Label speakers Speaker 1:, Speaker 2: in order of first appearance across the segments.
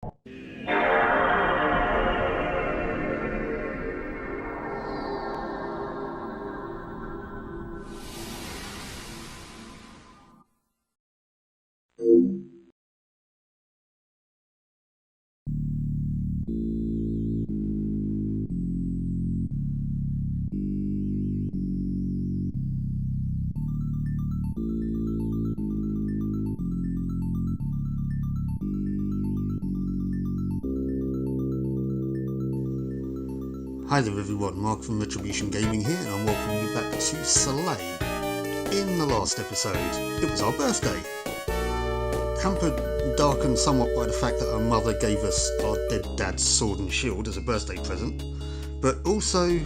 Speaker 1: Hi there everyone, Mark from Retribution Gaming here, and I'm welcoming you back to SOLEIL. In the last episode, it was our birthday. Hampered and darkened somewhat by the fact that our mother gave us our dead dad's sword and shield as a birthday present, but also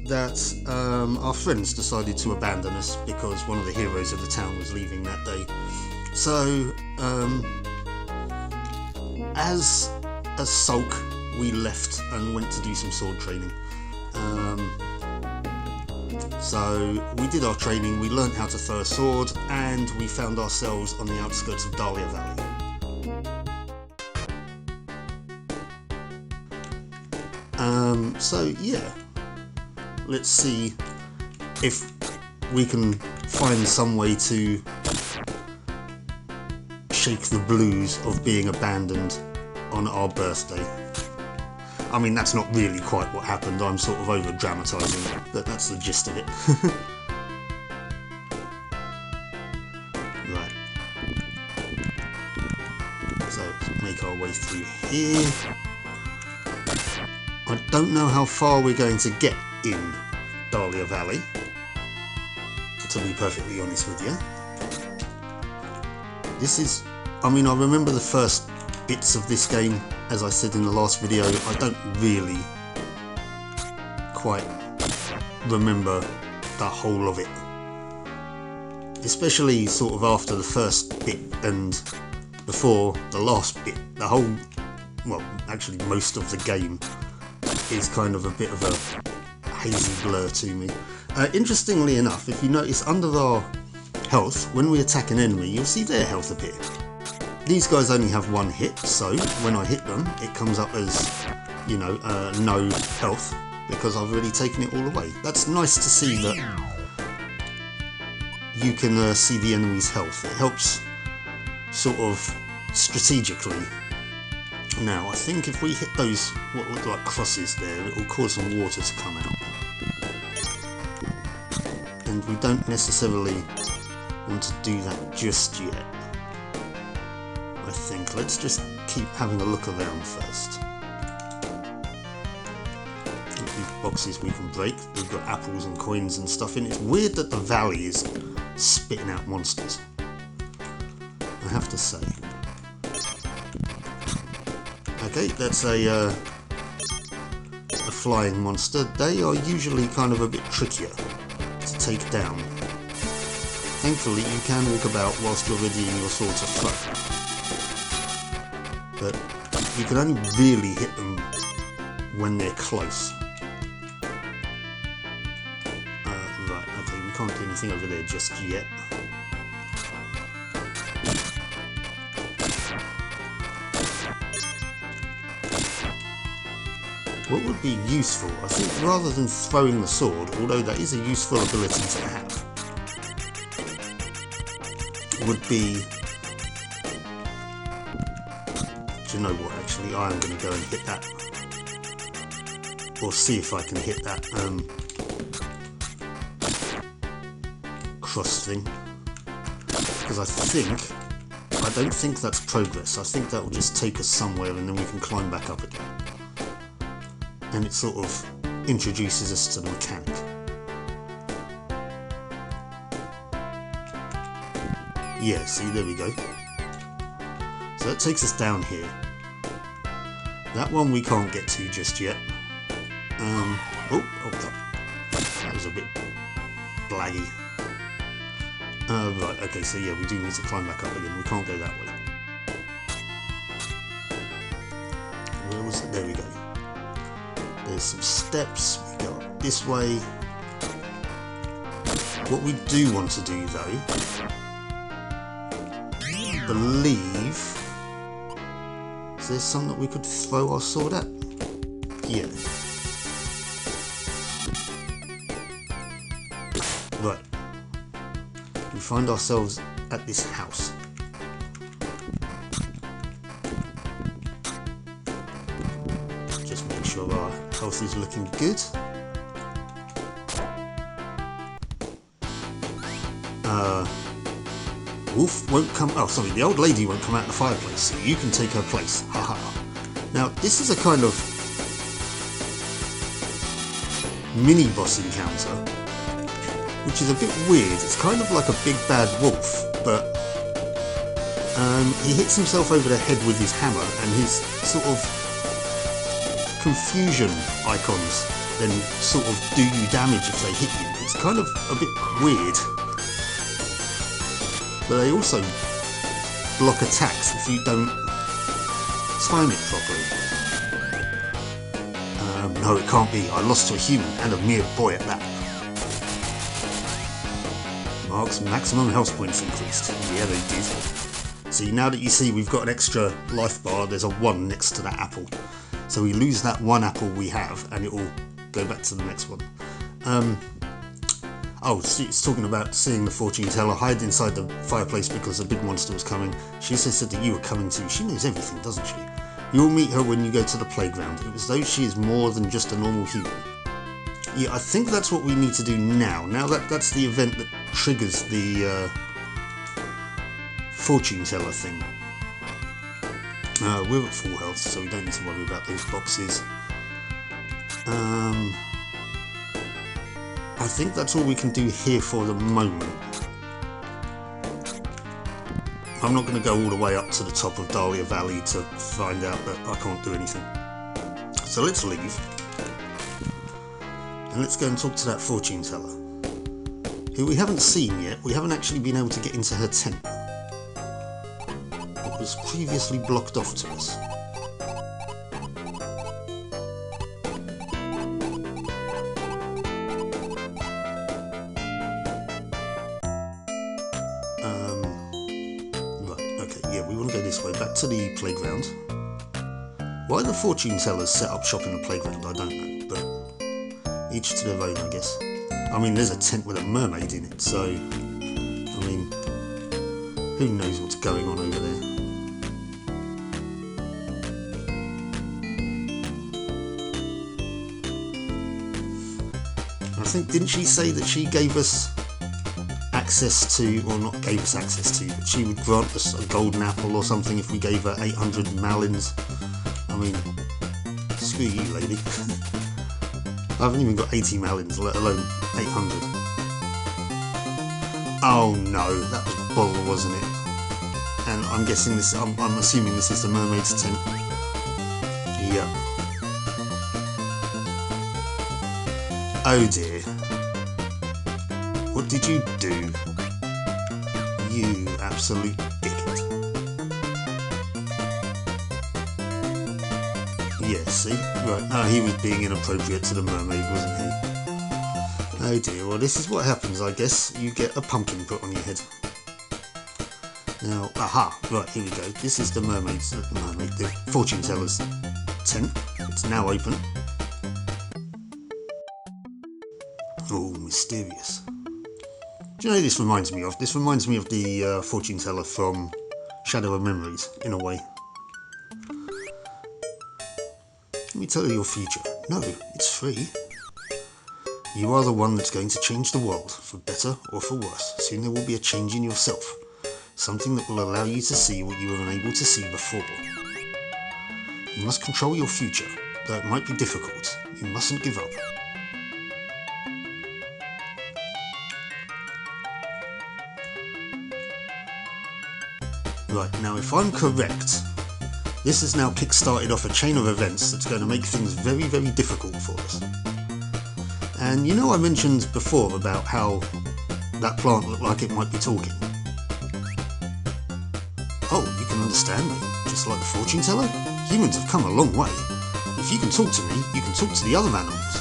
Speaker 1: that our friends decided to abandon us because one of the heroes of the town was leaving that day. So, as a sulk, we left and went to do some sword training. So we did our training, we learnt how to throw a sword, and we found ourselves on the outskirts of Dahlia Valley. So yeah, let's see if we can find some way to shake the blues of being abandoned on our birthday. I mean, that's not really quite what happened, I'm sort of over-dramatising it, but that's the gist of it. Right. So, let's make our way through here. I don't know how far we're going to get in Dahlia Valley, to be perfectly honest with you. This is... I mean, I remember the first bits of this game, as I said in the last video. I don't really quite remember the whole of it, especially sort of after the first bit and before the last bit. The whole, well, actually most of the game is kind of a bit of a hazy blur to me. Interestingly enough, if you notice under our health, when we attack an enemy, you'll see their health appear. These guys only have one hit, so when I hit them, it comes up as, you know, no health, because I've already taken it all away. That's nice to see that you can see the enemy's health. It helps sort of strategically. Now, I think if we hit those, what look like crosses there, it will cause some water to come out. And we don't necessarily want to do that just yet. I think. Let's just keep having a look around first. These boxes we can break. We've got apples and coins and stuff in it. It's weird that the valley is spitting out monsters, I have to say. Okay, that's a flying monster. They are usually kind of a bit trickier to take down. Thankfully, you can walk about whilst you're readying your sword to throw. But you can only really hit them when they're close. Right, okay, we can't do anything over there just yet. What would be useful, I think, rather than throwing the sword, although that is a useful ability to have, would be... Do you know what, actually, I am going to go and hit that, or see if I can hit that cross thing, because I don't think that's progress. I think that will just take us somewhere and then we can climb back up again, and it sort of introduces us to the mechanic. Yeah, see, there we go. So that takes us down here. That one we can't get to just yet. That was a bit blaggy. Right, okay, so yeah, we do need to climb back up again. We can't go that way. Where was it? There we go. There's some steps. We go up this way. What we do want to do, though, I believe, Is there some that we could throw our sword at? Yeah. Right. We find ourselves at this house. Just make sure our health is looking good. Wolf won't come. Oh, sorry, the old lady won't come out of the fireplace, so you can take her place. Haha. Now, this is a kind of mini boss encounter, which is a bit weird. It's kind of like a big bad wolf, but he hits himself over the head with his hammer, and his sort of confusion icons then sort of do you damage if they hit you. It's kind of a bit weird. But they also block attacks if you don't time it properly. No, it can't be. I lost to a human, and a mere boy at that. Mark's maximum health points increased. Yeah, they did. See, now that you see we've got an extra life bar, there's a 1 next to that apple. So we lose that 1 apple we have, and it will go back to the next one. Oh, it's talking about seeing the fortune teller hide inside the fireplace because a big monster was coming. She also said that you were coming too. She knows everything, doesn't she? You'll meet her when you go to the playground. It was though she is more than just a normal human. Yeah, I think that's what we need to do now. Now that's the event that triggers the fortune teller thing. We're at full health, so we don't need to worry about those boxes. I think that's all we can do here for the moment. I'm not going to go all the way up to the top of Dahlia Valley to find out that I can't do anything. So let's leave. And let's go and talk to that fortune teller, who we haven't seen yet. We haven't actually been able to get into her tent. It was previously blocked off to us. Back to the playground. Why the fortune tellers set up shop in the playground, I don't know, but each to their own, I guess. I mean, there's a tent with a mermaid in it, so I mean, who knows what's going on over there. I think, didn't she say that she gave us access to, or not gave us access to, but she would grant us a golden apple or something if we gave her 800 malins. I mean, screw you, lady. I haven't even got 80 malins, let alone 800. Oh no, that was bull, wasn't it? And I'm guessing this, I'm assuming this is the mermaid's tent. Yep. Oh dear. What did you do? You absolute dickhead. Yeah, see? Right, he was being inappropriate to the mermaid, wasn't he? Oh dear, well this is what happens, I guess. You get a pumpkin put on your head. Now, aha, right, here we go. This is the the fortune teller's tent. It's now open. Oh, mysterious. Do you know who this reminds me of? This reminds me of the fortune teller from Shadow of Memories, in a way. Let me tell you your future. No, it's free. You are the one that's going to change the world, for better or for worse. Soon there will be a change in yourself. Something that will allow you to see what you were unable to see before. You must control your future, though it might be difficult. You mustn't give up. Right, now if I'm correct, this has now kick-started off a chain of events that's going to make things very, very difficult for us. And you know I mentioned before about how that plant looked like it might be talking. Oh, you can understand me, just like the fortune teller? Humans have come a long way. If you can talk to me, you can talk to the other animals.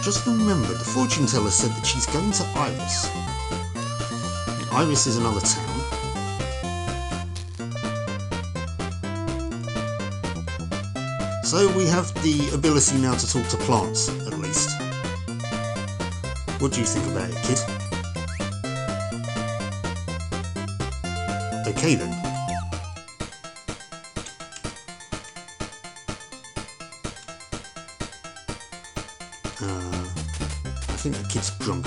Speaker 1: Just remember, the fortune teller said that she's going to Iris. And Iris is another town. So we have the ability now to talk to plants, at least. What do you think about it, kid? Okay then. I think the kid's drunk.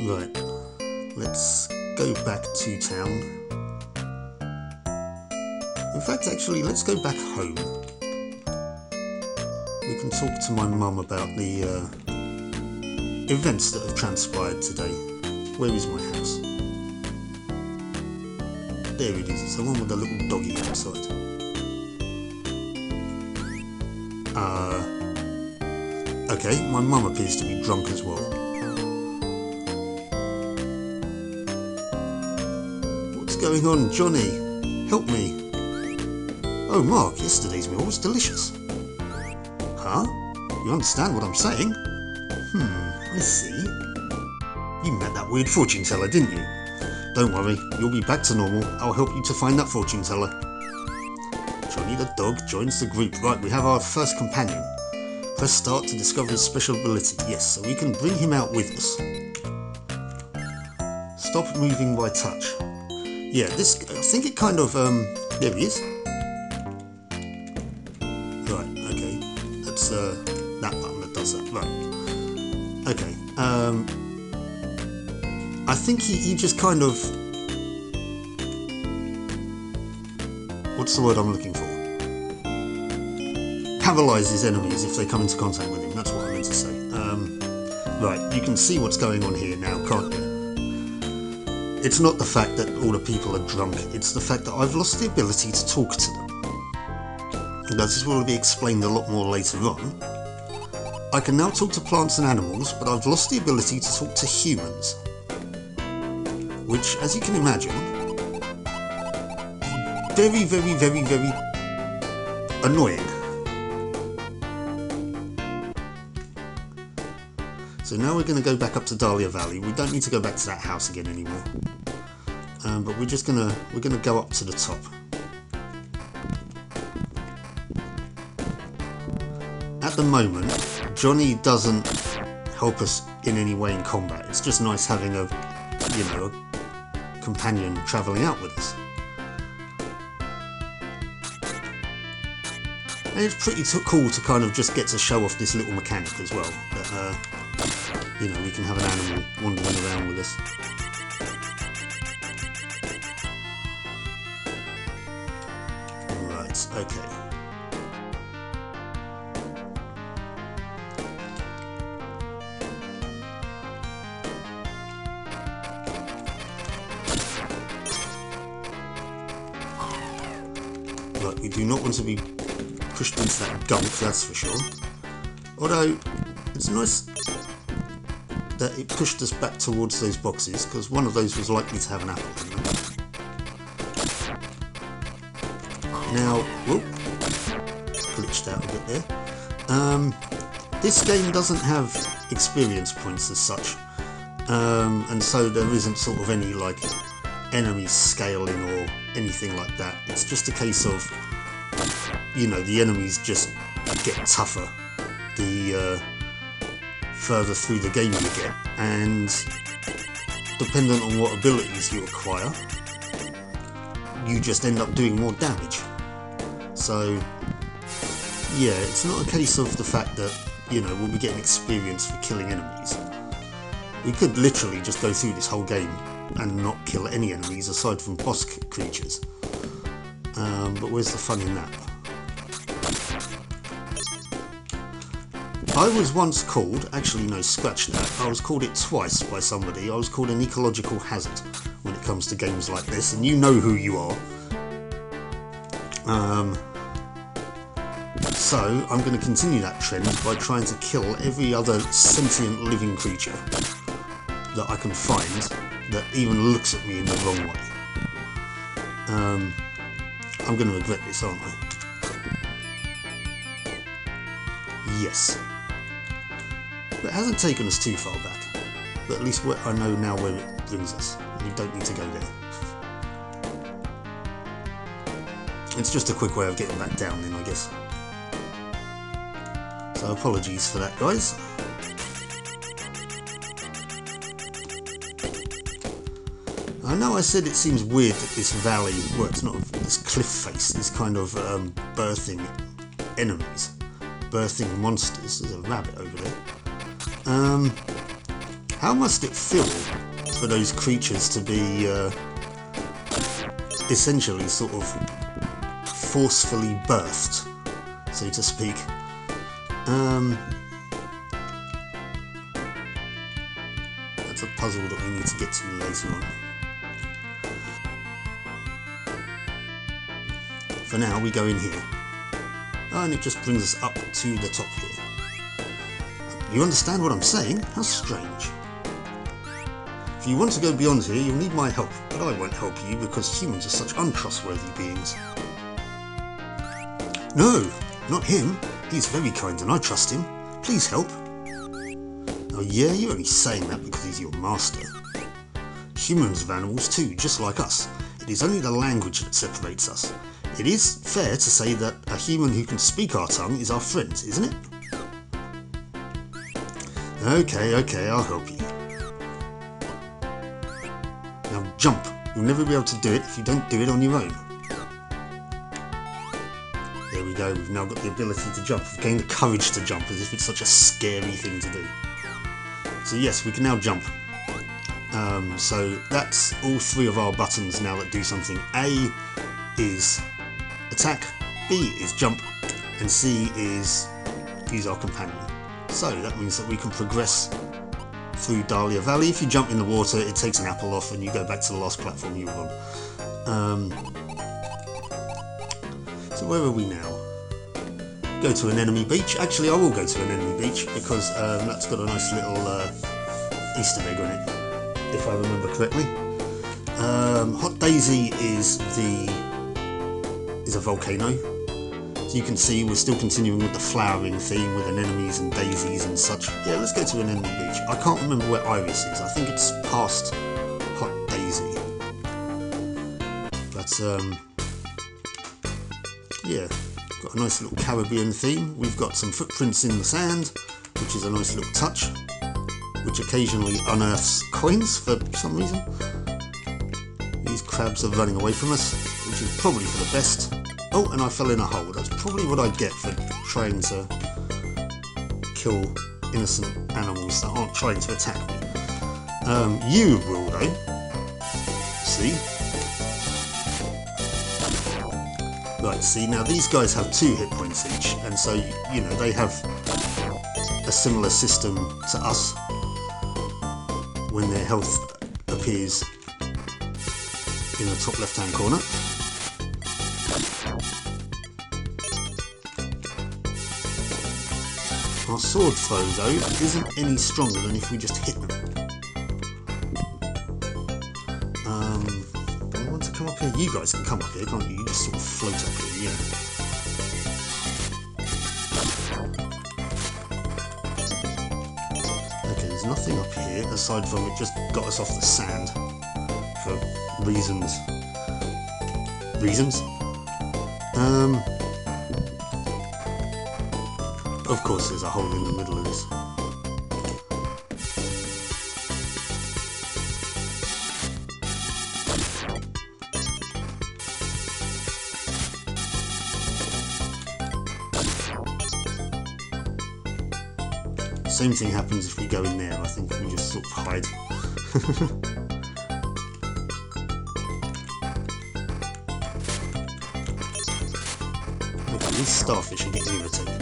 Speaker 1: Right, let's go back to town. In fact, actually, let's go back home. We can talk to my mum about the events that have transpired today. Where is my house? There it is, it's the one with the little doggy outside. Okay, my mum appears to be drunk as well. What's going on, Johnny? Help me. Oh, Mark, yesterday's meal was delicious. Huh? You understand what I'm saying? I see. You met that weird fortune teller, didn't you? Don't worry, you'll be back to normal. I'll help you to find that fortune teller. Johnny the dog joins the group. Right, we have our first companion. Press start to discover his special ability. Yes, so we can bring him out with us. Stop moving by touch. Yeah, this, I think it kind of, there he is. Right, okay. That's, that button that does that. Right. Okay, I think he just kind of... What's the word I'm looking for? Paralyses enemies if they come into contact with him. That's what I meant to say. Right, you can see what's going on here now, can't you? It's not the fact that all the people are drunk. It's the fact that I've lost the ability to talk to them. This will be explained a lot more later on. I can now talk to plants and animals, but I've lost the ability to talk to humans. Which, as you can imagine, very, very, very, very annoying. So now we're going to go back up to Dahlia Valley. We don't need to go back to that house again anymore. But we're gonna go up to the top. At the moment, Johnny doesn't help us in any way in combat. It's just nice having a companion travelling out with us. And it's pretty cool to kind of just get to show off this little mechanic as well. That, we can have an animal wandering around with us. Right, okay. Right, we do not want to be pushed into that gulp, that's for sure. Although, it's nice that it pushed us back towards those boxes, because one of those was likely to have an apple in them. Now, whoop, glitched out a bit there. This game doesn't have experience points as such, and so there isn't sort of any like enemy scaling or anything like that. It's just a case of, the enemies just get tougher the further through the game you get, and dependent on what abilities you acquire, you just end up doing more damage. So yeah, it's not a case of the fact that we'll be getting experience for killing enemies. We could literally just go through this whole game and not kill any enemies aside from boss creatures, but where's the fun in that? I was once called, actually no, scratch that, I was called it twice by somebody. I was called an ecological hazard when it comes to games like this, and you know who you are. So I'm going to continue that trend by trying to kill every other sentient living creature that I can find that even looks at me in the wrong way. I'm going to regret this, aren't I? Yes. But it hasn't taken us too far back. but at least I know now where it brings us. We don't need to go there. It's just a quick way of getting back down then, I guess. So apologies for that, guys. I know I said it seems weird that this valley, well, it's not this cliff face, is kind of birthing enemies, birthing monsters. There's a rabbit over there. How must it feel for those creatures to be essentially sort of forcefully birthed, so to speak? That's a puzzle that we need to get to later on. For now, we go in here. Oh, and it just brings us up to the top here. You understand what I'm saying? How strange. If you want to go beyond here, you'll need my help, but I won't help you because humans are such untrustworthy beings. No, not him. He's very kind and I trust him. Please help. Oh yeah, you're only saying that because he's your master. Humans are animals too, just like us. It is only the language that separates us. It is fair to say that a human who can speak our tongue is our friend, isn't it? Okay, I'll help you. Now jump. You'll never be able to do it if you don't do it on your own. There we go, we've now got the ability to jump. We've gained the courage to jump, as if it's such a scary thing to do. So yes, we can now jump. So that's all three of our buttons now that do something. A is attack, B is jump, and C is use our companion. So that means that we can progress through Dahlia Valley. If you jump in the water, it takes an apple off and you go back to the last platform you were on. So where are we now? Go to an enemy beach. Actually, I will go to an enemy beach because that's got a nice little Easter egg on it, if I remember correctly. Hot Daisy is a volcano. So you can see we're still continuing with the flowering theme with anemones and daisies and such. Yeah, let's go to an enemy beach. I can't remember where Iris is. I think it's past Hot Daisy. But yeah, got a nice little Caribbean theme. We've got some footprints in the sand, which is a nice little touch, which occasionally unearths coins for some reason. These crabs are running away from us, which is probably for the best. Oh, and I fell in a hole. That's probably what I get for trying to kill innocent animals that aren't trying to attack me. You will though. See? Right, see, now these guys have 2 hit points each, and so, you know, they have a similar system to us when their health appears in the top left hand corner. Our sword throw though isn't any stronger than if we just hit them. But I want to come up here. You guys can come up here, can't you? You just sort of float up here, yeah. Okay, there's nothing up here aside from it just got us off the sand for reasons. Of course there's a hole in the middle of this. Same thing happens if we go in there. I think we just sort of hide. Okay, these starfish are getting irritated.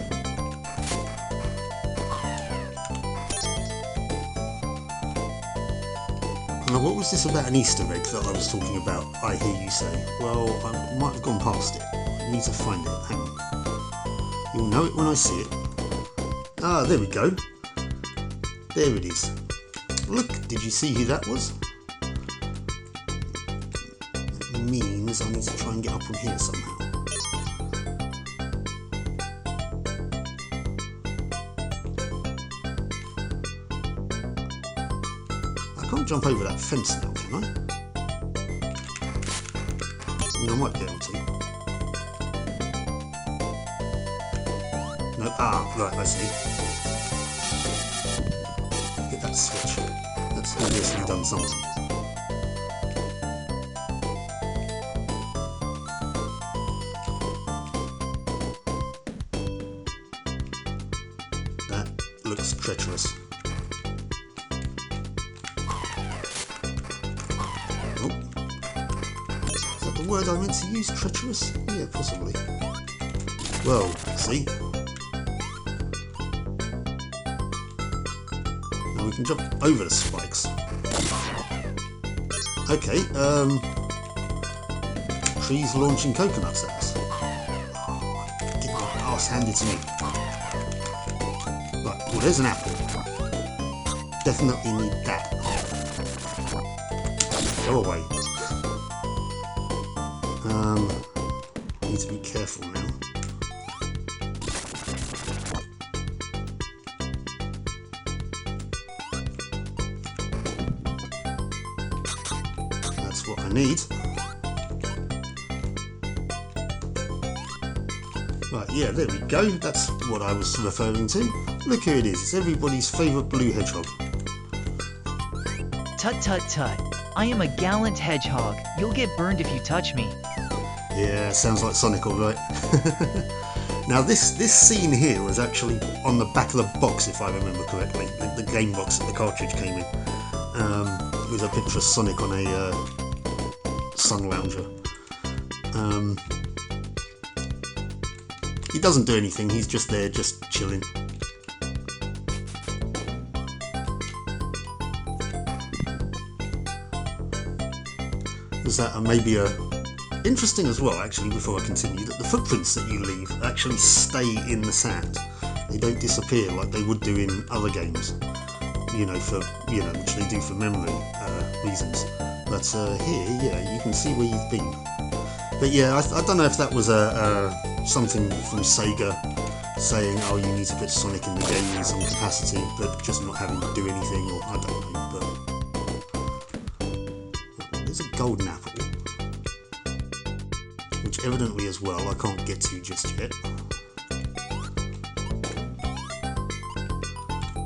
Speaker 1: Now, what was this about an Easter egg that I was talking about, I hear you say? Well, I might have gone past it. I need to find it. Hang on. You'll know it when I see it. Ah, there we go. There it is. Look, did you see who that was? That means I need to try and get up on here somehow. I can't jump over that fence now, can I? I mean, I might be able to. No, right, I see. Hit that switch. That's obviously done something. That looks treacherous. Oh. Is that the word I meant to use? Treacherous? Yeah, possibly. Well, see? Now we can jump over the spikes. Okay, trees launching coconuts at us. Oh, get my arse handed to me. Right, well there's an apple. Definitely need that. Go away. Need to be careful now. That's what I need. Right, yeah, there we go. That's what I was referring to. Look who it is. It's everybody's favourite blue hedgehog.
Speaker 2: Tut tut tut. I am a gallant hedgehog. You'll get burned if you touch me.
Speaker 1: Yeah, sounds like Sonic, alright. Now this scene here was actually on the back of the box, if I remember correctly. The game box that the cartridge came in. It was a picture of Sonic on a sun lounger. He doesn't do anything, he's just there, just chilling. Was that maybe interesting as well, actually, before I continue, that the footprints that you leave actually stay in the sand. They don't disappear like they would do in other games, which they do for memory reasons. But here, yeah, you can see where you've been. But yeah, I don't know if that was something from Sega saying, oh, you need to put Sonic in the game in some capacity, but just not having to do anything, or I don't know. But there's a golden apple, which evidently as well I can't get to just yet.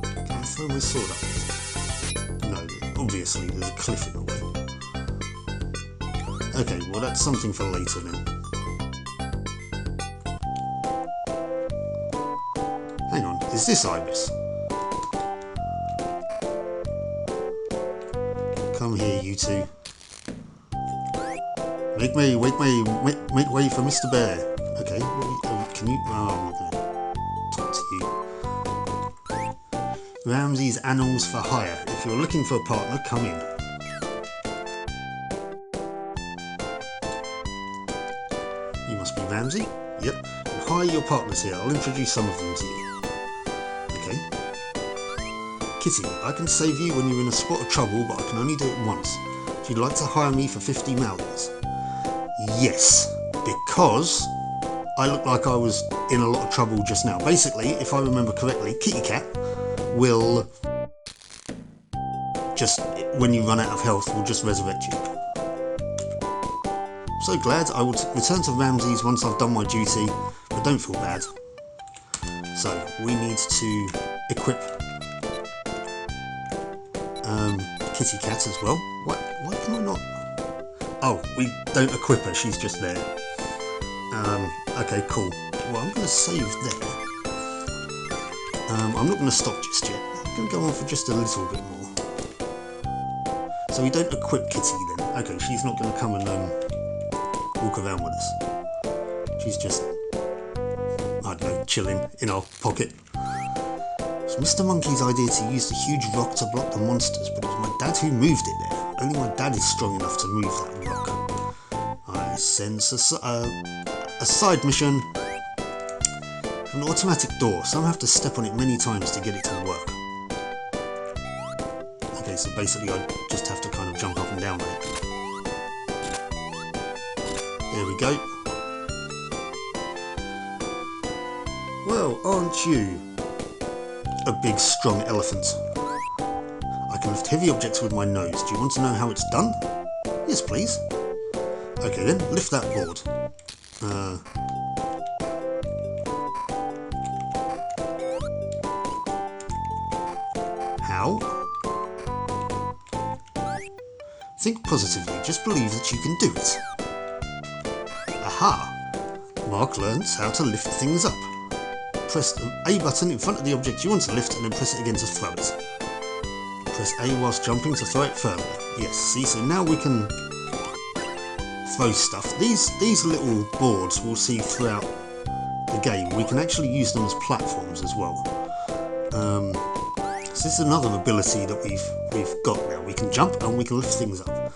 Speaker 1: Can I throw my sword up? No, obviously there's a cliff in the way. Okay, well that's something for later then. Hang on, is this Iris? Come here, you two. Make way for Mr. Bear. Okay, can you? Oh, I'm not going to talk to you. Ramsey's Animals for Hire. If you're looking for a partner, come in. You must be Ramsey? Yep. We'll hire your partners here. I'll introduce some of them to you. Okay. Kitty, I can save you when you're in a spot of trouble, but I can only do it once. Would you like to hire me for 50 mallions? Yes, because I looked like I was in a lot of trouble just now. Basically, if I remember correctly, Kitty Cat will just, when you run out of health, will just resurrect you. So glad. I will return to Ramsey's once I've done my duty, but don't feel bad. So we need to equip Kitty Cat as well. Why can I not? Oh, we don't equip her, she's just there. Okay, cool. Well, I'm going to save there. I'm not going to stop just yet. I'm going to go on for just a little bit more. So we don't equip Kitty then. Okay, she's not going to come and walk around with us. She's just, I don't know, chilling in our pocket. It was Mr. Monkey's idea to use the huge rock to block the monsters, but it was my dad who moved it there. Only my dad is strong enough to move that rock. I sense a side mission. An automatic door. Some have to step on it many times to get it to work. Okay, so basically I just have to kind of jump up and down on it. There we go. Well, aren't you a big strong elephant? I can lift heavy objects with my nose. Do you want to know how it's done? Yes, please. Okay then, lift that board. How? Think positively, just believe that you can do it. Aha! Mark learns how to lift things up. Press the A button in front of the object you want to lift and then press it again to throw it. Press A whilst jumping to throw it further. Yes, see, so now we can throw stuff. These little boards we'll see throughout the game. We can actually use them as platforms as well. So this is another ability that we've got now. We can jump and we can lift things up.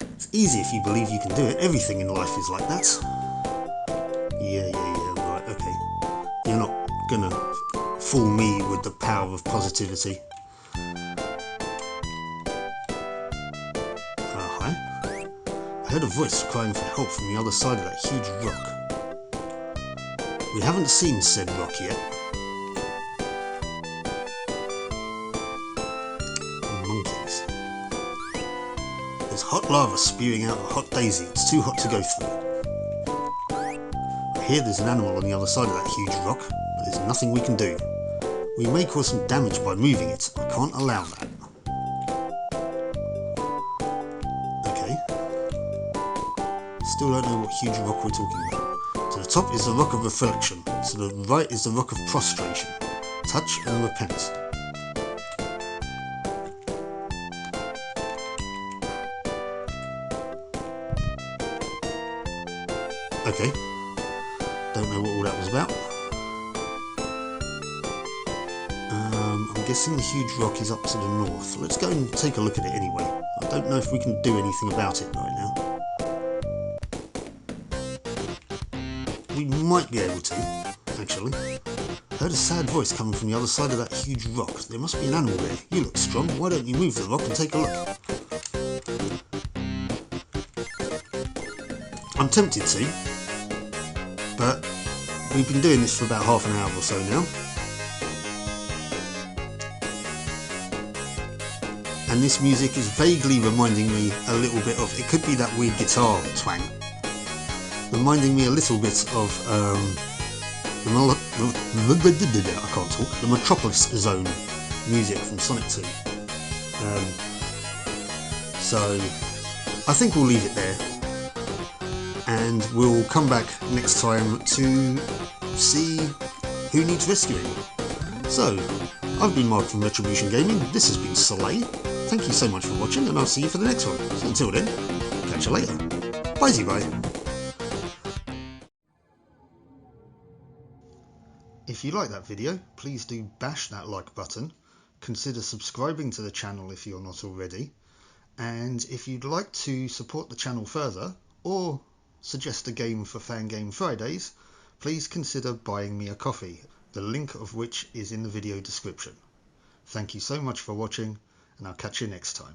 Speaker 1: It's easy if you believe you can do it. Everything in life is like that. Yeah, right, okay. You're not gonna fool me with the power of positivity. Hi. I heard a voice crying for help from the other side of that huge rock. We haven't seen said rock yet. Monkeys. There's hot lava spewing out a hot daisy. It's too hot to go through. I hear there's an animal on the other side of that huge rock, but there's nothing we can do. We may cause some damage by moving it. I can't allow that. Okay. Still don't know what huge rock we're talking about. To the top is the rock of reflection. To the right is the rock of prostration. Touch and repent. Okay. Don't know what all that was about. I'm guessing the huge rock is up to the north. Let's go and take a look at it anyway. I don't know if we can do anything about it right now. We might be able to, actually. I heard a sad voice coming from the other side of that huge rock. There must be an animal there. You look strong. Why don't you move the rock and take a look? I'm tempted to, but we've been doing this for about half an hour or so now. And this music is vaguely reminding me a little bit of, it could be that weird guitar twang, reminding me a little bit of the Metropolis Zone music from Sonic 2. So I think we'll leave it there, and we'll come back next time to see who needs rescuing. So, I've been Mark from Retribution Gaming, this has been SOLEIL. Thank you so much for watching, and I'll see you for the next one. So until then, catch you later. Bye. If you like that video, please do bash that like button. Consider subscribing to the channel if you're not already. And if you'd like to support the channel further, or suggest a game for Fan Game Fridays, please consider buying me a coffee, the link of which is in the video description. Thank you so much for watching, and I'll catch you next time.